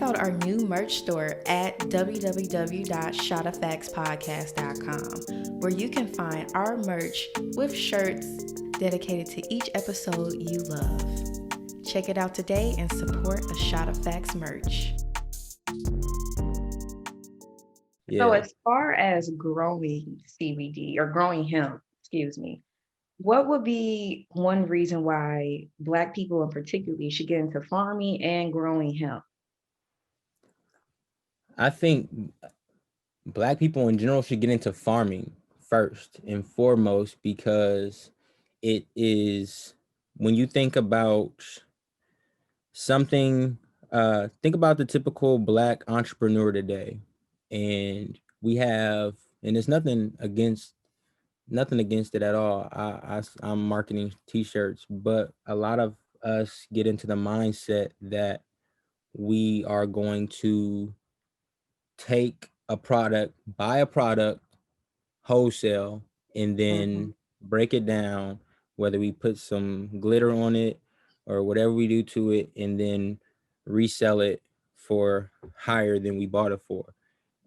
out our new merch store at www.ShotOfFactsPodcast.com, where you can find our merch with shirts dedicated to each episode you love. Check it out today and support a Shot of Facts merch. So as far as growing CBD or growing hemp, excuse me, what would be one reason why Black people in particular should get into farming and growing hemp? I think Black people in general should get into farming first and foremost because it is when you think about something, think about the typical Black entrepreneur today, and we have, and it's nothing against it at all. I'm marketing t-shirts, but a lot of us get into the mindset that we are going to take a product, buy a product wholesale, and Mhm. then break it down, whether we put some glitter on it or whatever we do to it, and then resell it for higher than we bought it for.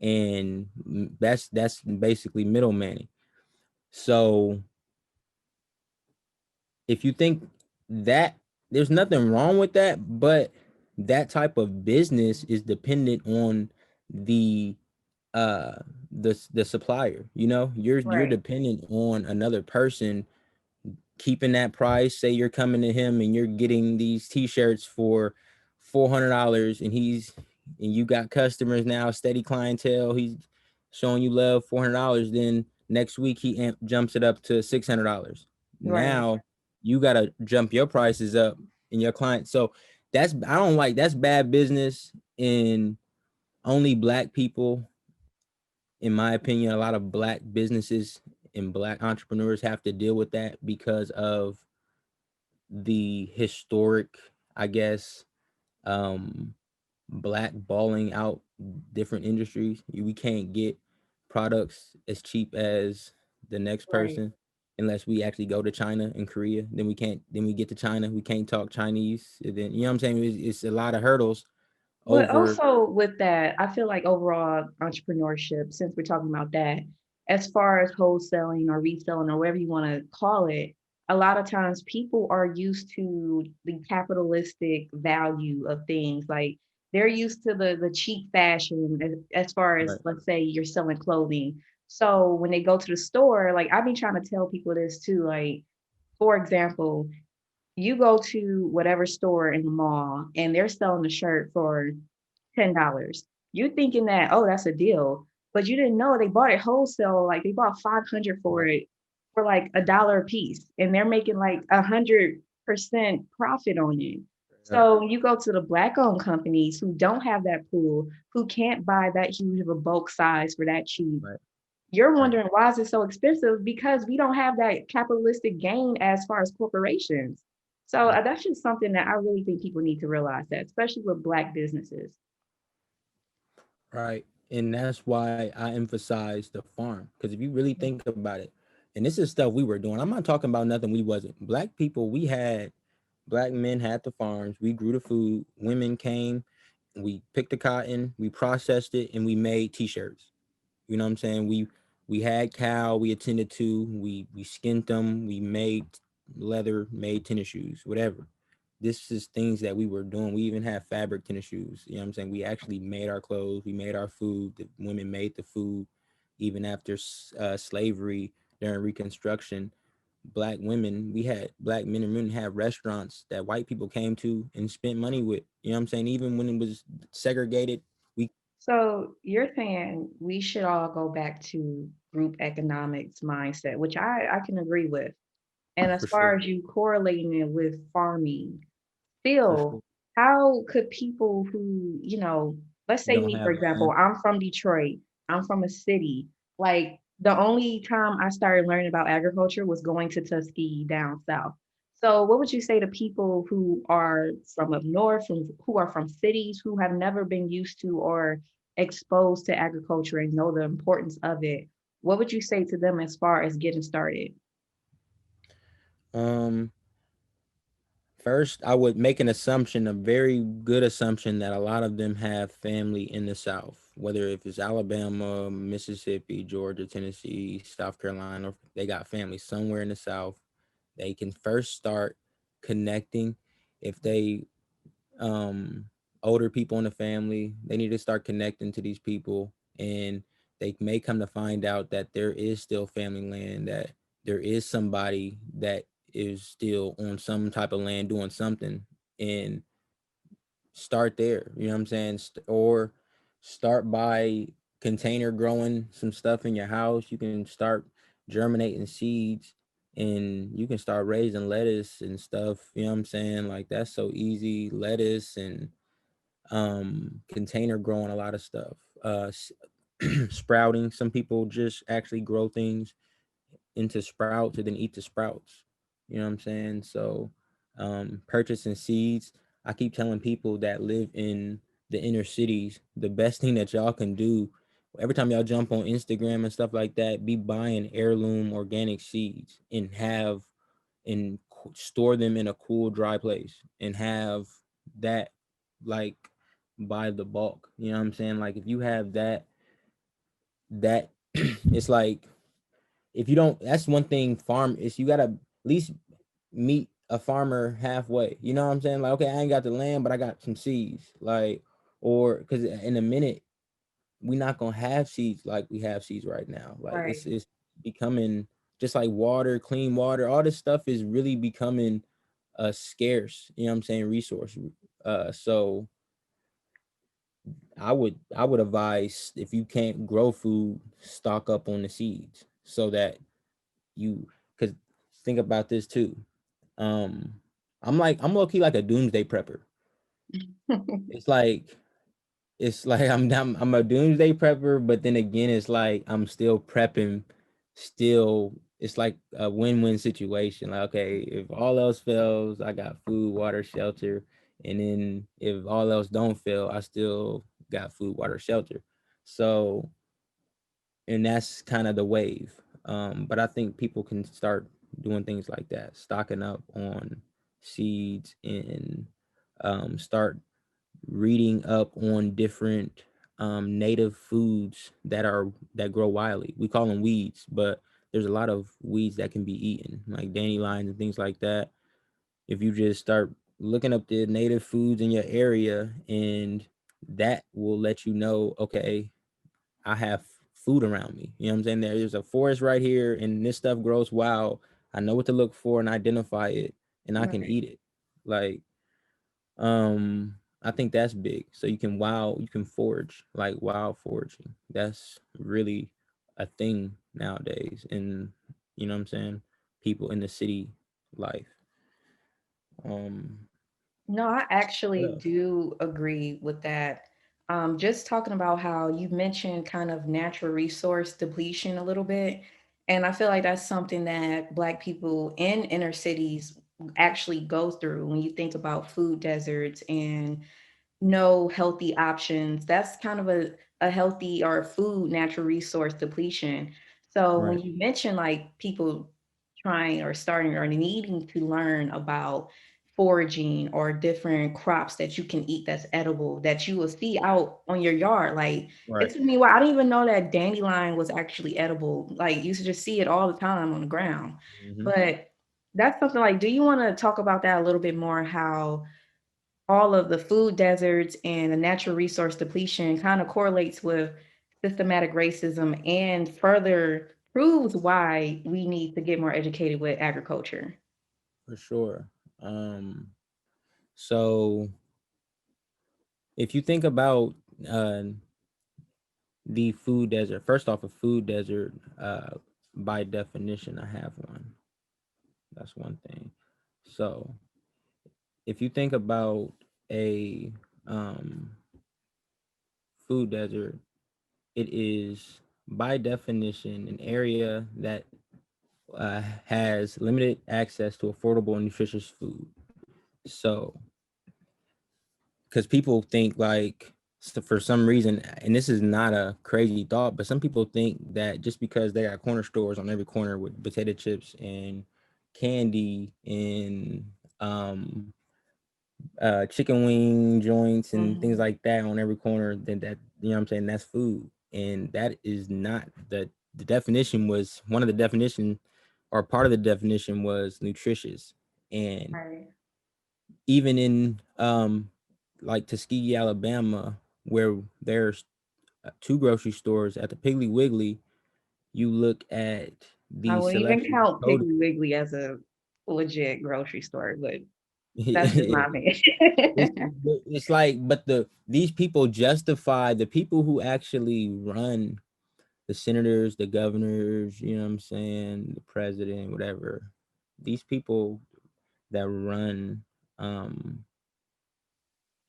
And that's basically middleman. So if you think that, there's nothing wrong with that, but that type of business is dependent on the uh the supplier. You're Right, dependent on another person keeping that price. Say you're coming to him and you're getting these t-shirts for $400, and you got customers now, steady clientele, he's showing you love, $400. Then next week he jumps it up to $600. right. Now you got to jump your prices up in your client. So I don't like, that's bad business. And only Black people, in my opinion, a lot of Black businesses and Black entrepreneurs have to deal with that because of the historic, I guess, um blackballing out different industries. We can't get products as cheap as the next Right. person unless we actually go to China and Korea. Then we can't. Then we get to China, we can't talk Chinese. And then, you know what I'm saying? It's a lot of hurdles But over. also with that, I feel like overall entrepreneurship, since we're talking about that, as far as wholesaling or reselling or whatever you want to call it, a lot of times people are used to the capitalistic value of things. Like they're used to the cheap fashion as far as Right. let's say you're selling clothing. So when they go to the store, like I've been trying to tell people this too, like for example, you go to whatever store in the mall and they're selling a shirt for $10. You're thinking that, oh, that's a deal. But you didn't know they bought it wholesale, like they bought 500 for Right. it for like $1 a piece. And they're making like 100% profit on it. Right. So you go to the Black owned companies who don't have that pool, who can't buy that huge of a bulk size for that cheap. Right. You're Right. wondering why is it so expensive? Because we don't have that capitalistic gain as far as corporations. So Right. that's just something that I really think people need to realize that, especially with Black businesses. Right. And that's why I emphasize the farm. Because if you really think about it, and this is stuff we were doing, I'm not talking about nothing we wasn't. Black people, Black men had the farms, we grew the food, women came, we picked the cotton, we processed it, and we made t-shirts. You know what I'm saying? We had cow, we attended to, we skinned them, we made leather, made tennis shoes, whatever. This is things that we were doing. We even had fabric tennis shoes. You know what I'm saying? We actually made our clothes, we made our food. The women made the food. Even after slavery, during Reconstruction, Black women, we had Black men and women had restaurants that white people came to and spent money with. You know what I'm saying? Even when it was segregated, we So you're saying we should all go back to group economics mindset, which I can agree with. And as for far sure, as you correlating it with farming, for still, sure, how could people who, let's say don't me, for have example, land. I'm from Detroit, I'm from a city. Like the only time I started learning about agriculture was going to Tuskegee down south. So what would you say to people who are from up north, who are from cities, who have never been used to or exposed to agriculture and know the importance of it? What would you say to them as far as getting started? Um, First, I would make an assumption, a very good assumption, that a lot of them have family in the South, whether if it's Alabama, Mississippi, Georgia, Tennessee, South Carolina, they got family somewhere in the South. They can first start connecting. If they older people in the family, they need to start connecting to these people, and they may come to find out that there is still family land, that there is somebody that is still on some type of land doing something, and start there. You know what I'm saying? Or start by container growing some stuff in your house. You can start germinating seeds, and you can start raising lettuce and stuff. You know what I'm saying? Like, that's so easy. Lettuce and container growing a lot of stuff. Sprouting. Some people just actually grow things into sprouts and then eat the sprouts. You know what I'm saying? So purchasing seeds. I keep telling people that live in the inner cities, the best thing that y'all can do every time y'all jump on Instagram and stuff like that, be buying heirloom organic seeds and store them in a cool, dry place, and have that, like, by the bulk. You know what I'm saying? Like, if you have that it's like, if you don't, that's one thing, farm is, you gotta at least meet a farmer halfway. You know what I'm saying? Like, okay, I ain't got the land, but I got some seeds. Like, or because in a minute, we not gonna have seeds like we have seeds right now. Like, Right. it's becoming just like water, clean water, all this stuff is really becoming a scarce, you know what I'm saying, resource. So I would advise, if you can't grow food, stock up on the seeds, so that you, because think about this too. Um, I'm low key like a doomsday prepper. It's like I'm a doomsday prepper, but then again, it's like I'm still prepping. Still, it's like a win-win situation. Like, okay, if all else fails, I got food, water, shelter, and then if all else don't fail, I still got food, water, shelter. So, and that's kind of the wave. But I think people can start doing things like that, stocking up on seeds, and start reading up on different native foods that grow wildly. We call them weeds, but there's a lot of weeds that can be eaten, like dandelions and things like that. If you just start looking up the native foods in your area, and that will let you know, okay, I have food around me. You know what I'm saying? There's a forest right here, and this stuff grows wild. I know what to look for and identify it, and I can Right. eat it. Like, I think that's big. So you can forage, like wild foraging. That's really a thing nowadays. And you know what I'm saying? People in the city life. Um, No, I what actually else? do agree with that. Just talking about how you mentioned kind of natural resource depletion a little bit. And I feel like that's something that Black people in inner cities actually go through when you think about food deserts and no healthy options. That's kind of a healthy or food natural resource depletion. So when Right. you mention like people trying or starting or needing to learn about foraging or different crops that you can eat that's edible that you will see out on your yard. Like it Right. took me a while. I didn't even know that dandelion was actually edible. Like you used to just see it all the time on the ground. Hmm. But that's something like, do you want to talk about that a little bit more? How all of the food deserts and the natural resource depletion kind of correlates with systematic racism and further proves why we need to get more educated with agriculture. For sure. Um, so if you think about uh the food desert, first off, a food desert, by definition, I have one. That's one thing. So if you think about a um, food desert, it is by definition an area that has limited access to affordable and nutritious food. So, because people think like, so for some reason, and this is not a crazy thought, but some people think that just because they got corner stores on every corner with potato chips and candy and um chicken wing joints and things Mhm. like that on every corner, then that, you know what I'm saying, that's food. And that is not the definition was one of the definition, or part of the definition was nutritious. And Right. even in like Tuskegee, Alabama, where there's two grocery stores at the Piggly Wiggly, you look at I the wouldn't even selection of count produce. Piggly Wiggly as a legit grocery store, but that's just my it's, opinion. it's like, but these people justify, the people who actually run, the senators, the governors, you know what I'm saying, the president, whatever, these people that run, um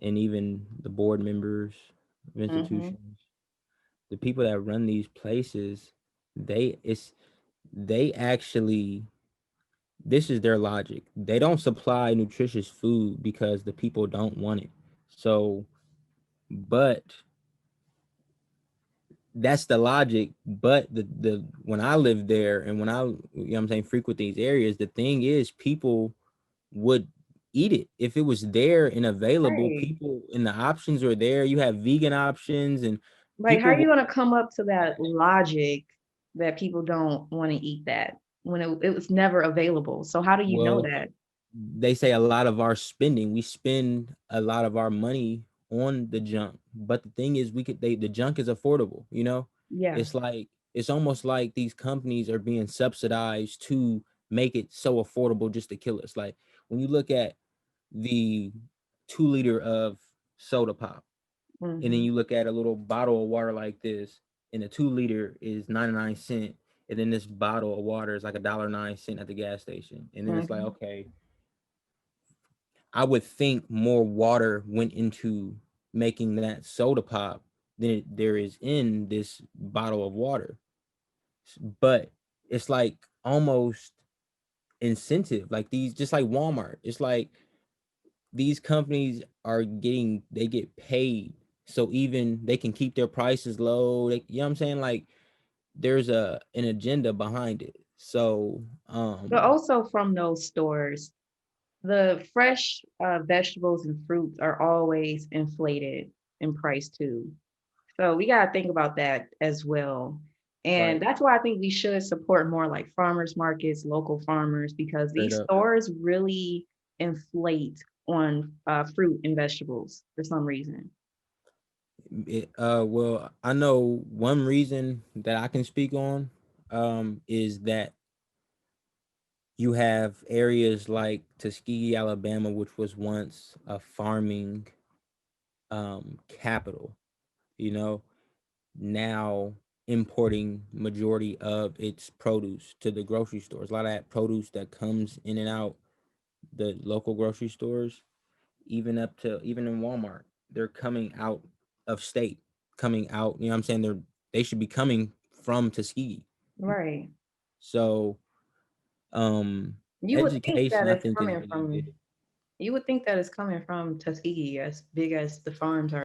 and even the board members of Hmm. institutions, the people that run these places, they it's they actually, this is their logic. They don't supply nutritious food because the people don't want it. So, but that's the logic. But the when I lived there, and when I, you know what I'm saying, frequent these areas, the thing is people would eat it if it was there and available. Right. People, and the options are there. You have vegan options, and Like, how are people you will, gonna come up to that logic that people don't want to eat that when it was never available? So how do you know well, that? they say a lot of our spending, we spend a lot of our money on the junk. But the thing is, the junk is affordable, you know? Yeah. It's like, it's almost like these companies are being subsidized to make it so affordable just to kill us. Like when you look at the 2 liter of soda pop, and then Hmm. you look at a little bottle of water like this, and the 2 liter is 99 cents, and then this bottle of water is like $1.09 at the gas station. And then it's like, Hmm. okay, I would think more water went into making that soda pop than there is in this bottle of water. But it's like almost incentive, like these, just like Walmart. It's like these companies are getting, they get paid, so even they can keep their prices low. You know what I'm saying? Like there's an agenda behind it. So But also from those stores, the fresh vegetables and fruits are always inflated in price too. So we got to think about that as well. And right, that's why I think we should support more like farmers markets, local farmers, because straight these up. stores really inflate on fruit and vegetables for some reason. Well, I know one reason that I can speak on is that you have areas like Tuskegee, Alabama, which was once a farming capital, you know, now importing majority of its produce to the grocery stores. A lot of that produce that comes in and out the local grocery stores, even up to even in Walmart, they're coming out of state, coming out, you know what I'm saying? They should be coming from Tuskegee. Right. So um You would think education that I it's think is coming really from, good. you would think that it's coming from Tuskegee, as big as the farms are